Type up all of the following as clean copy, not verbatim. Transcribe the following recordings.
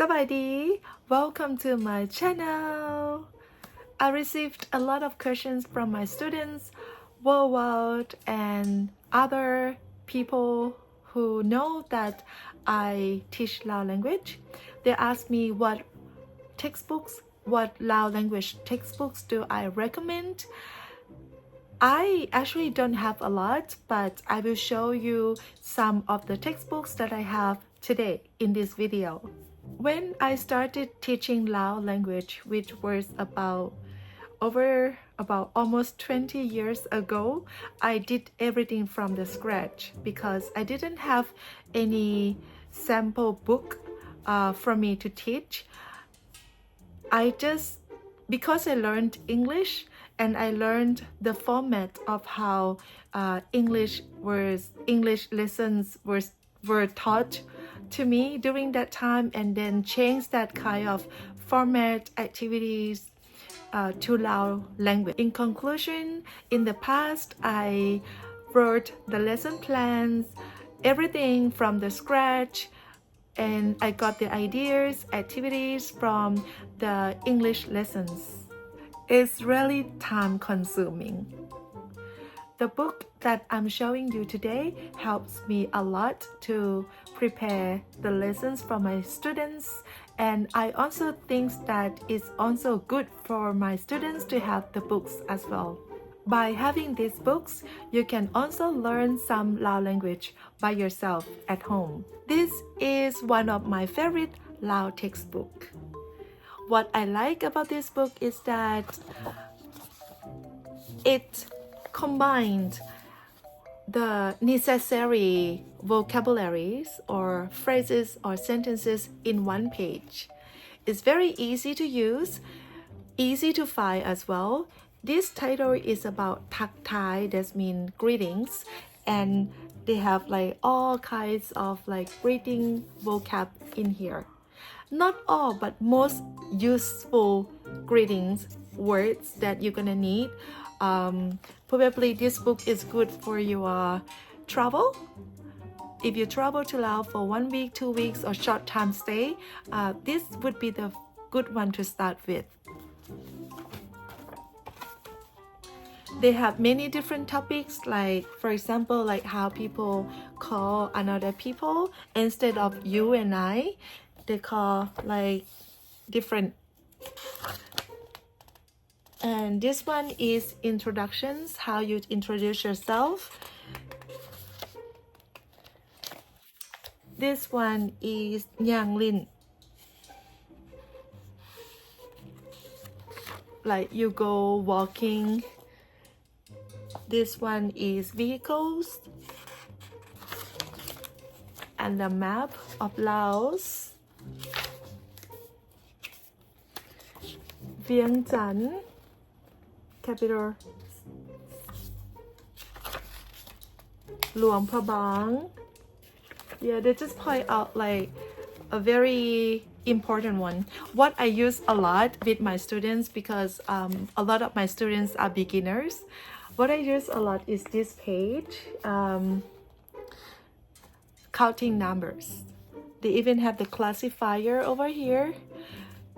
สวัสดี Welcome to my channel. I received a lot of questions from my students worldwide and other people who know that I teach Lao language. They asked me what textbooks, what Lao language textbooks do I recommend. I actually don't have a lot, but I will show you some of the textbooks that I have today in this video. When I started teaching Lao language, which was about almost 20 years ago, I did everything from the scratch because I didn't have any sample book for me to teach. Because I learned English and I learned the format of how English lessons were taught to me during that time, and then changed that kind of format activities to Lao language. In conclusion, in the past, I wrote the lesson plans, everything from the scratch, and I got the ideas, activities from the English lessons. It's really time consuming. The book that I'm showing you today helps me a lot to prepare the lessons for my students, and I also think that it's also good for my students to have the books as well. By having these books, you can also learn some Lao language by yourself at home. This is one of my favorite Lao textbook. What I like about this book is that it combined the necessary vocabularies or phrases or sentences in one page. It's very easy to use, easy to find as well. This title is about tak thai, that means greetings, and they have like all kinds of like greeting vocab in here. Not all, but most useful greetings words that you're gonna need. Probably this book is good for your travel. If you travel to Laos for 1 week, 2 weeks, or short time stay, this would be the good one to start with. They have many different topics, like for example, like how people call another people instead of you and I. They call like different. And this one is introductions, how you introduce yourself. This one is Nhang Lin, like you go walking. This one is vehicles and the map of Laos. Vieng Chan, capital. Luang Prabang. Yeah, they just point out like a very important one. What I use a lot with my students, because a lot of my students are beginners. What I use a lot is this page, counting numbers. They even have the classifier over here.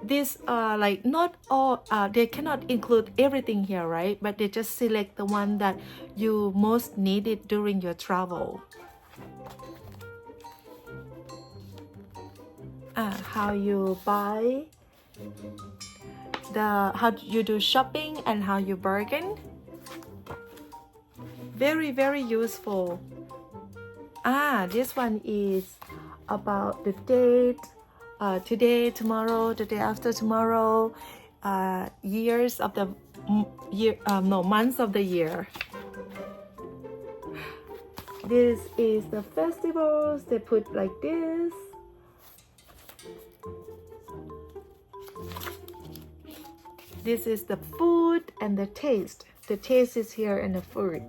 This like not all, they cannot include everything here, right? But they just select the one that you most needed during your travel. How you buy, how you do shopping, and how you bargain. Very, very useful. This one is about the date, today, tomorrow, the day after tomorrow, years of the year, months of the year. This is the festivals. They put like this. This is the food and the taste. The taste is here and the food.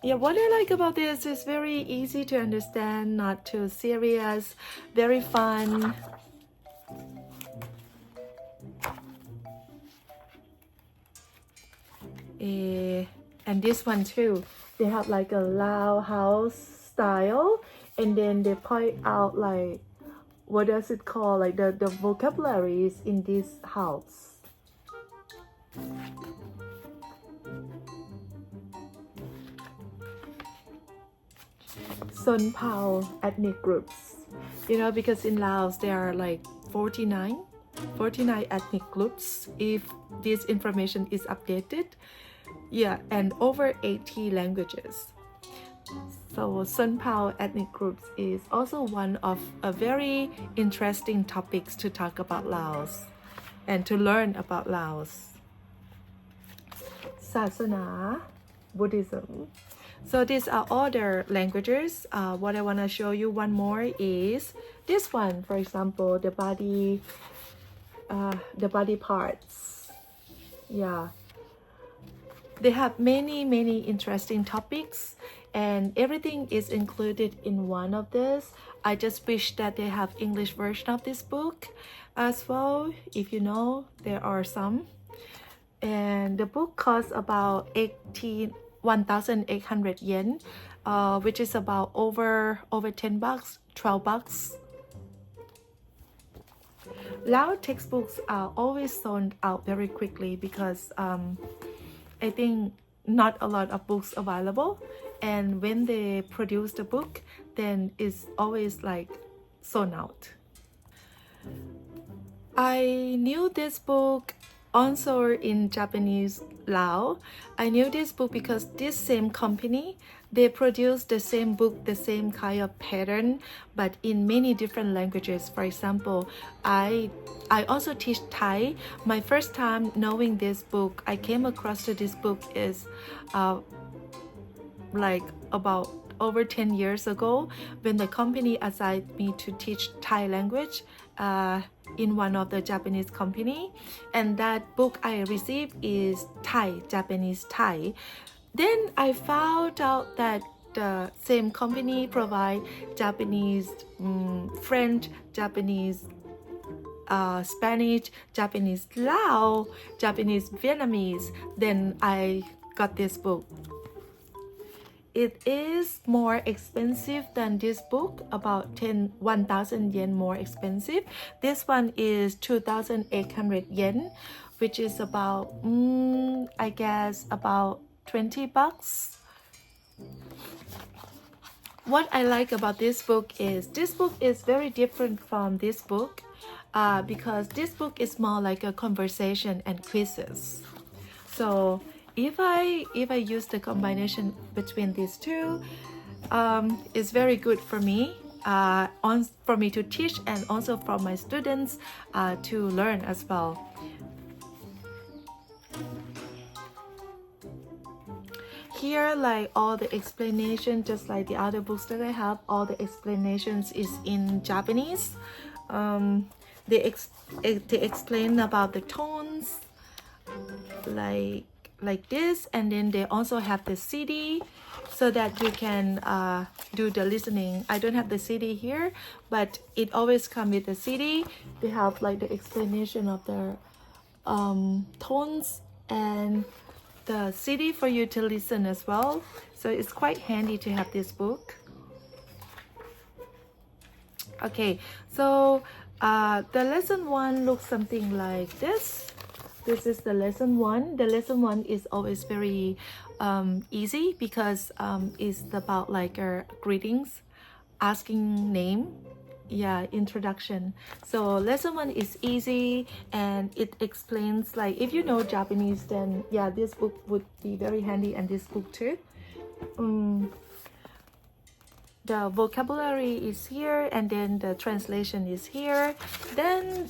Yeah, what I like about this is very easy to understand, not too serious, very fun. And this one too, they have like a Lao house style, and then they point out like what does it call, like the vocabularies in this house. Son Pao ethnic groups, you know, because in Laos there are like 49 ethnic groups if this information is updated, yeah, and over 80 languages. So Son Pao ethnic groups is also one of a very interesting topics to talk about Laos and to learn about Laos. Sasana, Buddhism. So these are all the languages. What I want to show you one more is this one, for example, the body parts. Yeah, they have many interesting topics, and everything is included in one of this. I just wish that they have English version of this book as well. If you know, there are some, and the book costs about 1,800 yen, which is about over $10, $12. Lao textbooks are always sold out very quickly because I think not a lot of books available, and when they produce the book, then it's always like sold out. I knew this book also in Japanese Lao. I knew this book because this same company, they produce the same book, the same kind of pattern, but in many different languages. For example, I also teach Thai. My first time knowing this book, I came across to this book is like about over 10 years ago when the company assigned me to teach Thai language in one of the Japanese company, and that book I received is Thai, Japanese Thai. Then I found out that the same company provide Japanese, French, Japanese, Spanish, Japanese Lao, Japanese Vietnamese. Then I got this book. It is more expensive than this book, about 1,000 yen more expensive. This one is 2,800 yen, which is about, I guess, about $20. What I like about this book is very different from this book because this book is more like a conversation and quizzes. So if I use the combination between these two, it's very good for me, for me to teach, and also for my students to learn as well. Here, like all the explanation, just like the other books that I have, all the explanations is in Japanese. They explain about the tones, like this, and then they also have the CD so that you can do the listening. I don't have the CD here, but it always comes with the CD. They have like the explanation of the tones and the CD for you to listen as well. So it's quite handy to have this book. Okay, so the lesson 1 looks something like this. This is the lesson 1. The lesson 1 is always very easy because it's about like greetings, asking name, yeah, introduction. So lesson 1 is easy, and it explains, like if you know Japanese, then yeah, this book would be very handy, and this book too. The vocabulary is here, and then the translation is here. Then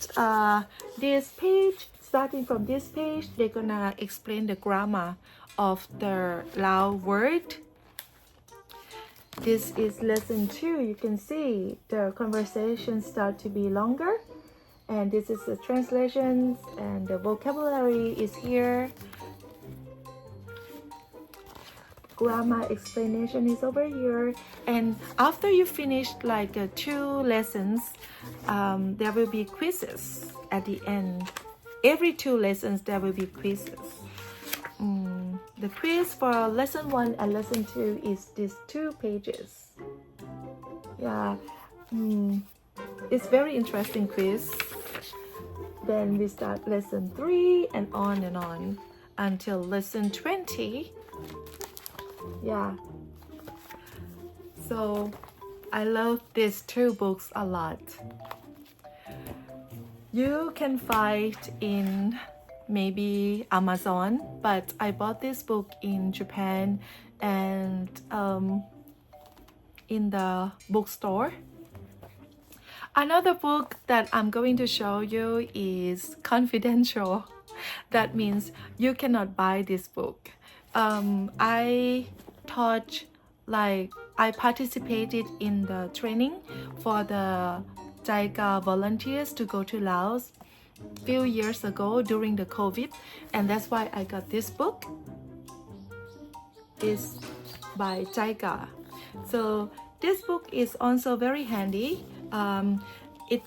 this page, starting from this page, they're gonna explain the grammar of the Lao word. This is lesson 2. You can see the conversations start to be longer, and this is the translations, and the vocabulary is here. Grammar explanation is over here, and after you finish like 2 lessons, there will be quizzes at the end. Every 2 lessons there will be quizzes. The quiz for lesson 1 and lesson 2 is these 2 pages. Yeah, it's very interesting quiz. Then we start lesson 3 and on until lesson 20. Yeah. So I love these 2 books a lot. You can find in maybe Amazon, but I bought this book in Japan and in the bookstore. Another book that I'm going to show you is confidential. That means you cannot buy this book. I participated in the training for the JICA volunteers to go to Laos few years ago during the COVID, and that's why I got this book. It's by JICA. So this book is also very handy. It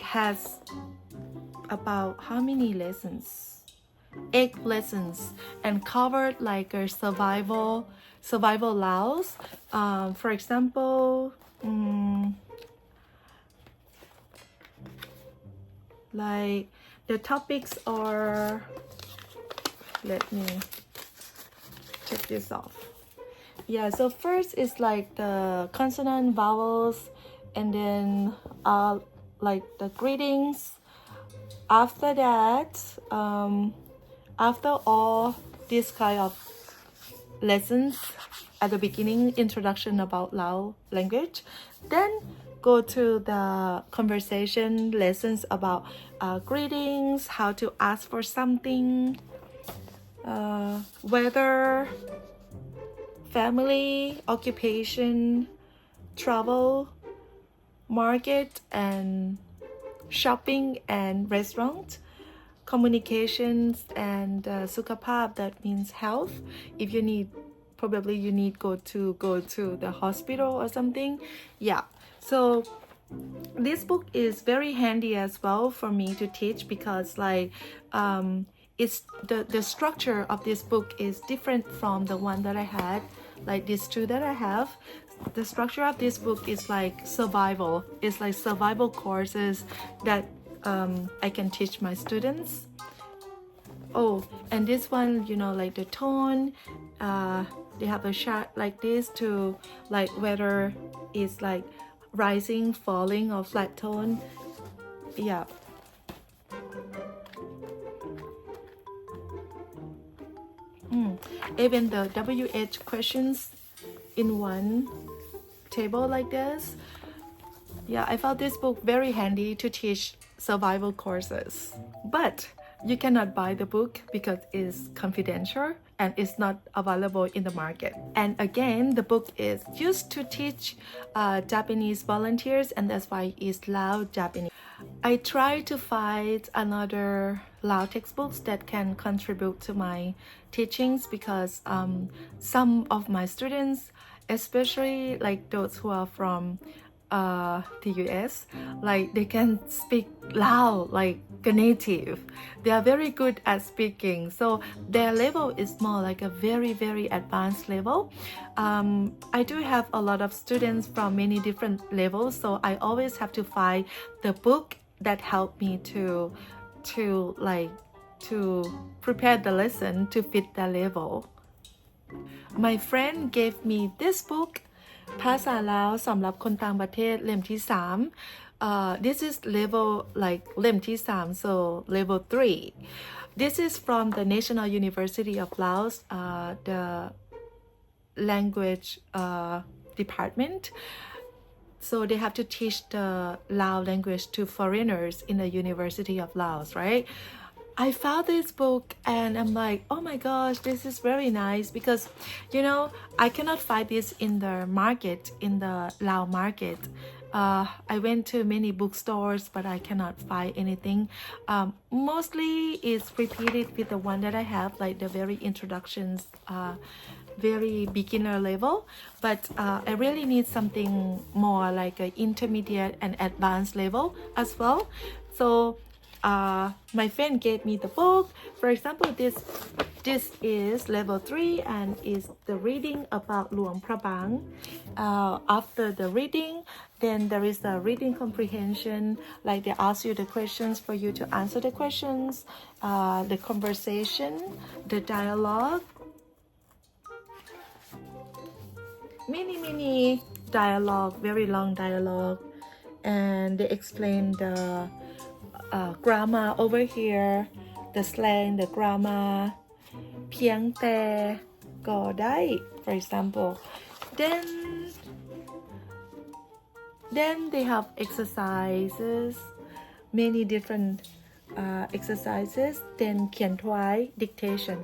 has about how many lessons? 8 lessons, and covered like a survival Laos. For example, like the topics are, let me check this off. Yeah, so first is like the consonant vowels, and then like the greetings. After that, after all this kind of lessons at the beginning, introduction about Lao language, then go to the conversation lessons about greetings, how to ask for something, weather, family, occupation, travel, market and shopping and restaurant, communications and sukhapap, that means health. If you need, probably you need go to the hospital or something. Yeah. So this book is very handy as well for me to teach, because like it's the structure of this book is different from the one that I had, like these 2 that I have. The structure of this book is like survival. It's like survival courses that I can teach my students. Oh, and this one, you know, like the tone, they have a chart like this to like whether it's like rising, falling, or flat tone. Yeah. Even the WH questions in one table like this. Yeah, I found this book very handy to teach survival courses. But you cannot buy the book because it's confidential and it's not available in the market. And again, the book is used to teach Japanese volunteers, and that's why it's Lao Japanese. I try to find another Lao textbooks that can contribute to my teachings, because some of my students, especially like those who are from the US, like they can speak Lao like a native. They are very good at speaking, so their level is more like a very advanced level. I do have a lot of students from many different levels, so I always have to find the book that help me to prepare the lesson to fit the level. My friend gave me this book, ภาษาลาวสำหรับคนต่างประเทศเล่มที่ 3. This is level like เล่มที่ 3, so level 3. This is from the National University of Laos, the language department. So they have to teach the Lao language to foreigners in the University of Laos, right? I found this book and I'm like, oh my gosh, this is very nice, because you know, I cannot find this in the market, in the Lao market. I went to many bookstores, but I cannot find anything. Mostly it's repeated with the one that I have, like the very introductions, very beginner level, but I really need something more like an intermediate and advanced level as well. So my friend gave me the book. For example, this this is level 3 and is the reading about หลวงพระบาง after the reading then there is the reading comprehension like they ask you the questions for you to answer the questions the conversation the dialogue mini dialogue very long dialogue and they explain the grammar over here the slang the grammar เพียงแต่ก็ได้ for example then they have exercises many different exercises then เขียนถวาย dictation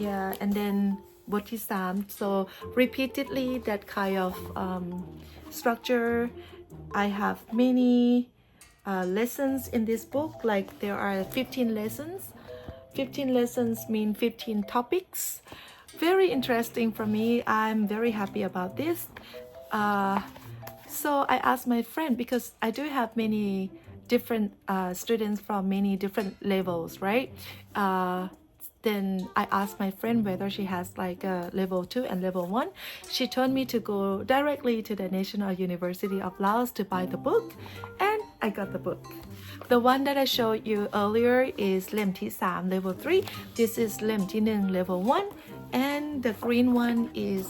yeah and then บทที่3 so repeatedly that kind of structure I have many lessons in this book like there are 15 lessons 15 lessons mean 15 topics very interesting for me I'm very happy about this so I asked my friend because I do have many different students from many different levels right then I asked my friend whether she has like a level 2 and level 1 she told me to go directly to the National University of Laos to buy the book and I got the book the one that I showed you earlier is เล่มที่3 level 3 this is เล่มที่1 level 1 and the green one is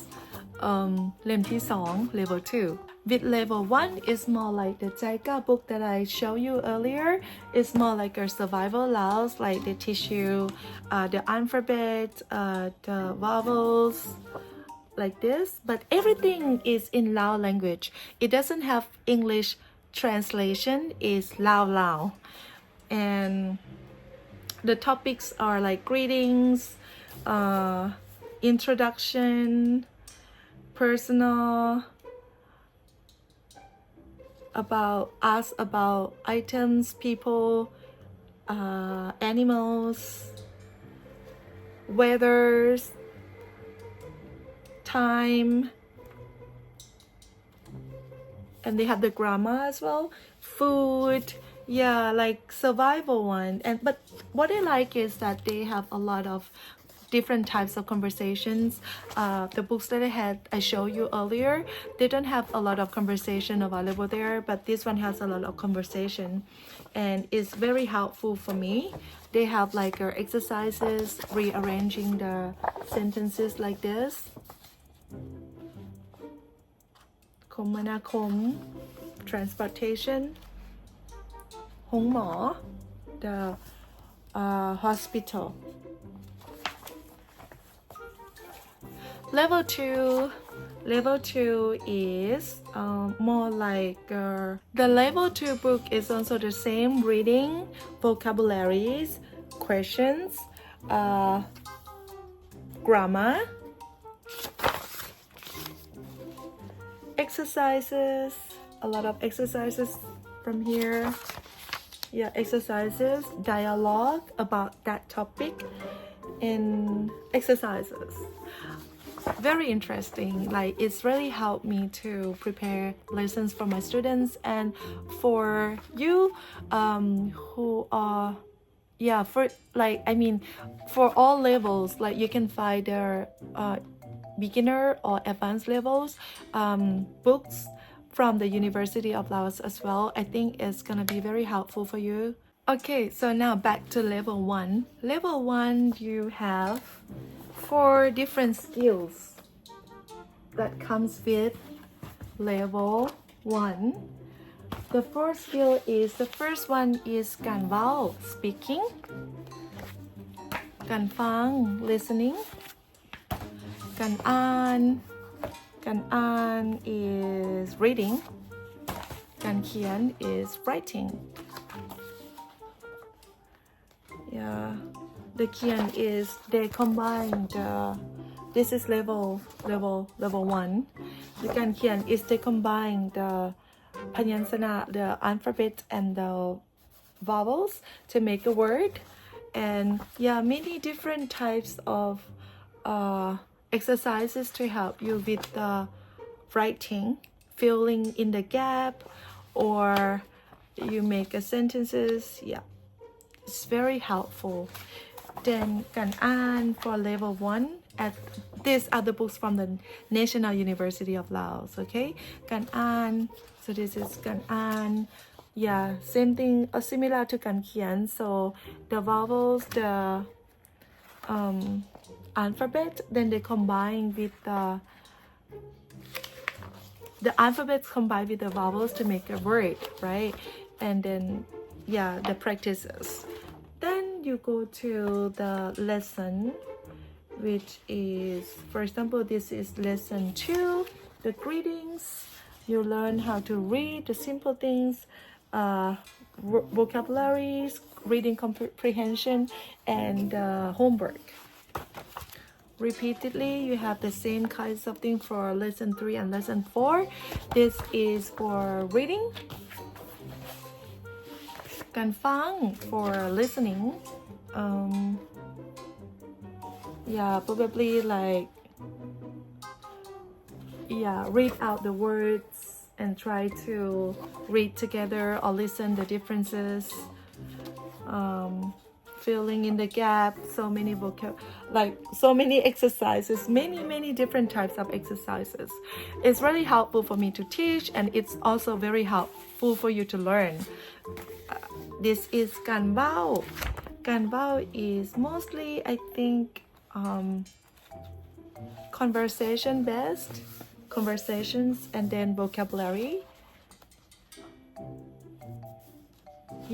เล่มที่2 level 2 with level 1 is more like the JICA book that I showed you earlier it's more like a survival Laos like they teach you the alphabet the vowels like this but everything is in Lao language it doesn't have English translation is Lao and the topics are like greetings introduction personal about us about items people animals weathers time and they have the grammar as well food yeah like survival one and but what I like is that they have a lot of different types of conversations the books that I showed you earlier they don't have a lot of conversation available there but this one has a lot of conversation and it's very helpful for me they have like exercises rearranging the sentences like this คมนาคม transportation ห้องหมอ the hospital level 2 is more like the level 2 book is also the same reading vocabularies questions grammar exercises a lot of exercises from here yeah exercises dialogue about that topic and exercises very interesting like it's really helped me to prepare lessons for my students and for you who are yeah for like I mean for all levels like you can find their beginner or advanced levels books from the University of Laos as well I think it's gonna be very helpful for you okay so now back to level 1 level 1 you have 4 different skills that comes with level 1 the first skill is the first one is การเว้า speaking การฟัง listening การอ่าน is reading การเขียน is writing yeah the เขียน is they combine the this is level 1 the การเขียน is they combine the พยัญชนะ the alphabet and the vowels to make a word and yeah many different types of exercises to help you with the writing filling in the gap or you make a sentences yeah It's very helpful. Then การอ่าน for level 1 at these are the books from the National University of Laos. Okay, การอ่าน so this is การอ่าน yeah, same thing similar to การเขียน so the vowels, the alphabet, then they combine with the alphabets combined with the vowels to make a word, right? And then yeah, the practices. Then you go to the lesson, which is, for example, this is lesson 2, the greetings. You learn how to read the simple things, vocabularies, reading comprehension, and homework. Repeatedly, you have the same kinds of things for lesson 3 and lesson 4. This is for reading. การฟัง for listening. Yeah, probably like read out the words and try to read together or listen the differences. Filling in the gap, so many so many exercises, many different types of exercises. It's really helpful for me to teach, and it's also very helpful for you to learn. This is การเว้า การเว้า is mostly, I think, conversation based, conversations, and then vocabulary.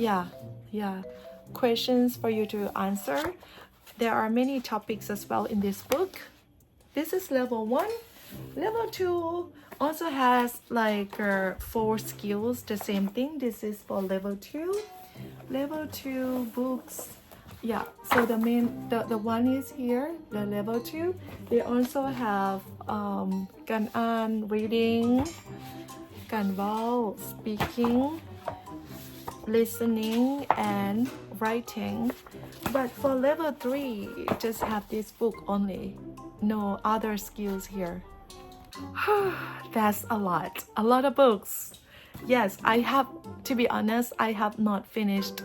Yeah, questions for you to answer. There are many topics as well in this book. This is level 1. Level 2 also has like 4 skills, the same thing. This is for level 2. Level 2 books. Yeah, so the one is here, the level 2. They also have การอ่าน reading, การเว้า speaking, listening, and writing. But for level 3, just have this book only, no other skills here. That's a lot of books. Yes, I have, to be honest, I have not finished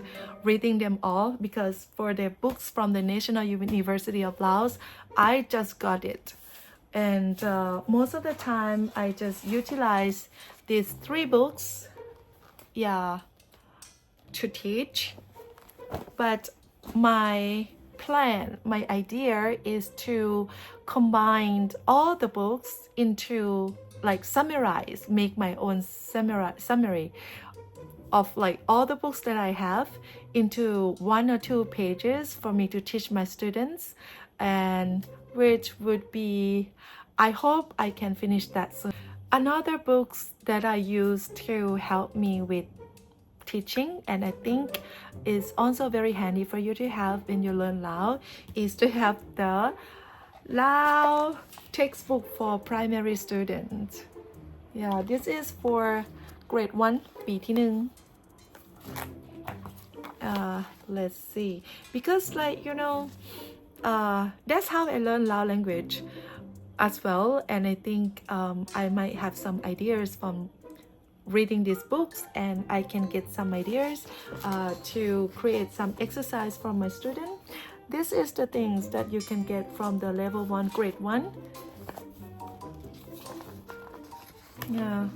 reading them all, because for the books from the National University of Laos, I just got it. And most of the time, I just utilize these 3 books, to teach. But my plan, my idea is to combine all the books into, like, summarize, make my own summary of like all the books that I have into 1 or 2 pages for me to teach my students, and which would be, I hope I can finish that soon. Another books that I use to help me with teaching, and I think is also very handy for you to have when you learn Lao, is to have the Lao textbook for primary students. Yeah, this is for grade 1 ปีที่ 1. Let's see, because like that's how I learn Lao language as well, and I think I might have some ideas from reading these books, and I can get some ideas to create some exercise for my student. This is the things that you can get from the level 1 grade 1. Yeah,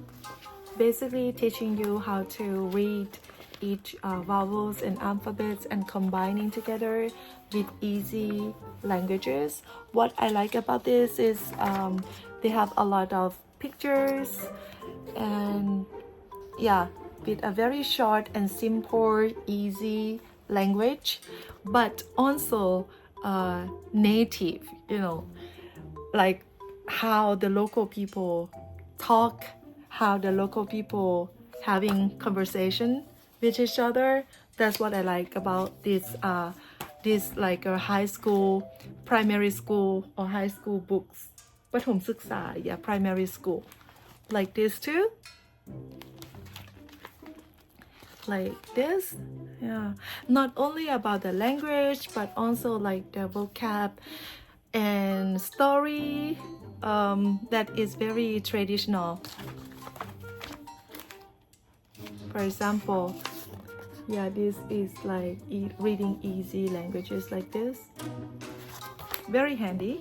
basically teaching you how to read each vowels and alphabets and combining together with easy languages. What I like about this is they have a lot of pictures, and with a very short and simple, easy language, but also native, like how the local people talk, how the local people having conversation with each other. That's what I like about this like a high school, primary school, or high school books. ประถมศึกษา primary school, like this too. Like this, not only about the language, but also like the vocab and story that is very traditional. For example, Yeah, this is like reading easy languages like this. Very handy.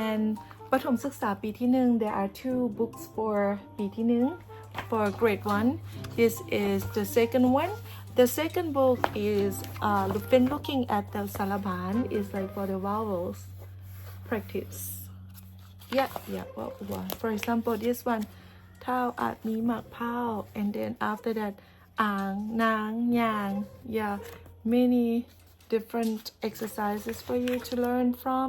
And ประถมศึกษาปีที่1 there are 2 books for ปีที่1 for grade 1. This is the second one. The second book is been looking at the Salaban is like for the vowels practice. Yeah. Well, for example, this one, Thao at mi mak pao, and then after that, ang, nang, yang. Yeah, many different exercises for you to learn from.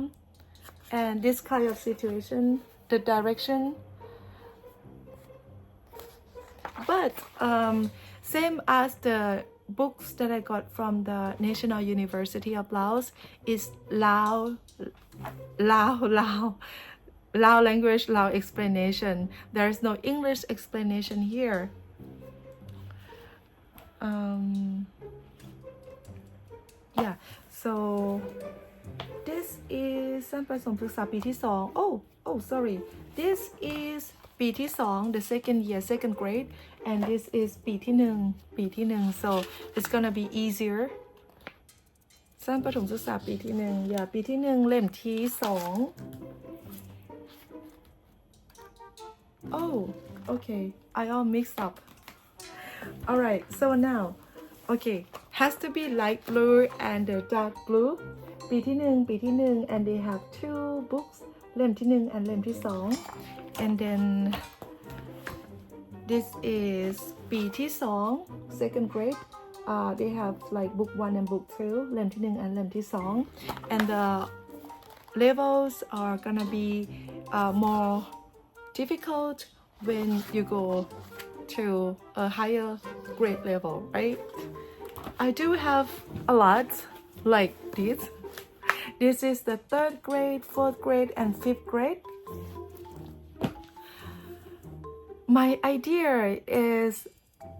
And this kind of situation, the direction. But same as the books that I got from the National University of Laos is Lao language, Lao explanation. There is no English explanation here. Yeah, so this is ชั้นประถมศึกษาปีที่2 oh sorry, this is ปีที่2 the second year, second grade, and this is ปีที่1 so it's gonna be easier. ชั้นประถมศึกษาปีที่1 yeah ปีที่1เล่มที่2 oh okay, I all mixed up. Alright, so now okay, has to be light blue and the dark blue. ปีที่1 and they have 2 books, เล่มที่1 and เล่มที่2 and then this is ปีที่2 second grade. They have like book 1 and book 2, เล่มที่1 and เล่มที่2 and the levels are gonna be more difficult when you go to a higher grade level, right? I do have a lot like this. This is the 3rd grade, 4th grade, and 5th grade. My idea is,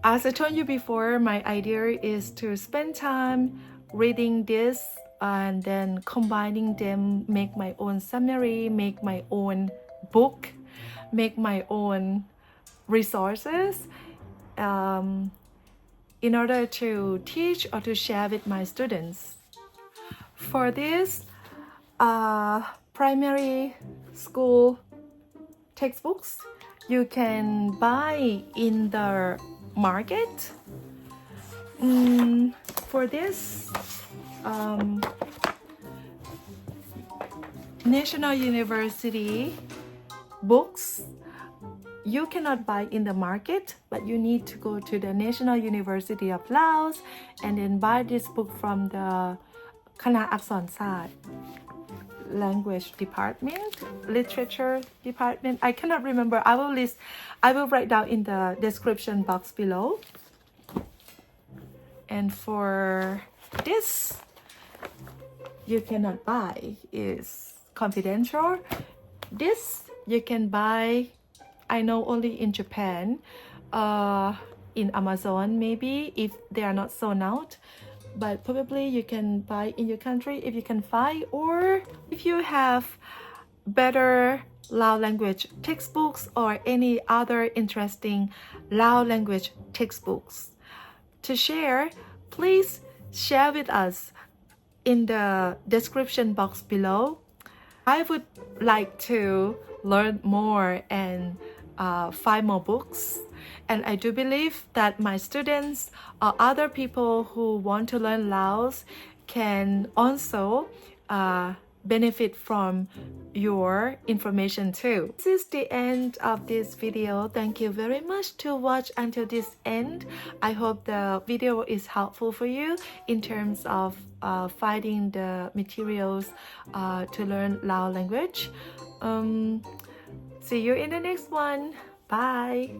as I told you before, my idea is to spend time reading this and then combining them, make my own summary, make my own book, make my own resources in order to teach or to share with my students. For this primary school textbooks, you can buy in the market. For this National University books, you cannot buy in the market, but you need to go to the National University of Laos and then buy this book from the คณะอักษรศาสตร์ language department, literature department. I cannot remember. I will write down in the description box below. And for this, you cannot buy, is confidential. This you can buy, I know, only in Japan, in Amazon maybe, if they are not sold out. But probably you can buy in your country if you can find, or if you have better Lao language textbooks or any other interesting Lao language textbooks to share, please share with us in the description box below. I would like to learn more and find more books. And I do believe that my students or other people who want to learn Laos can also benefit from your information too. This is the end of this video. Thank you very much to watch until this end. I hope the video is helpful for you in terms of finding the materials to learn Lao language. See you in the next one. Bye.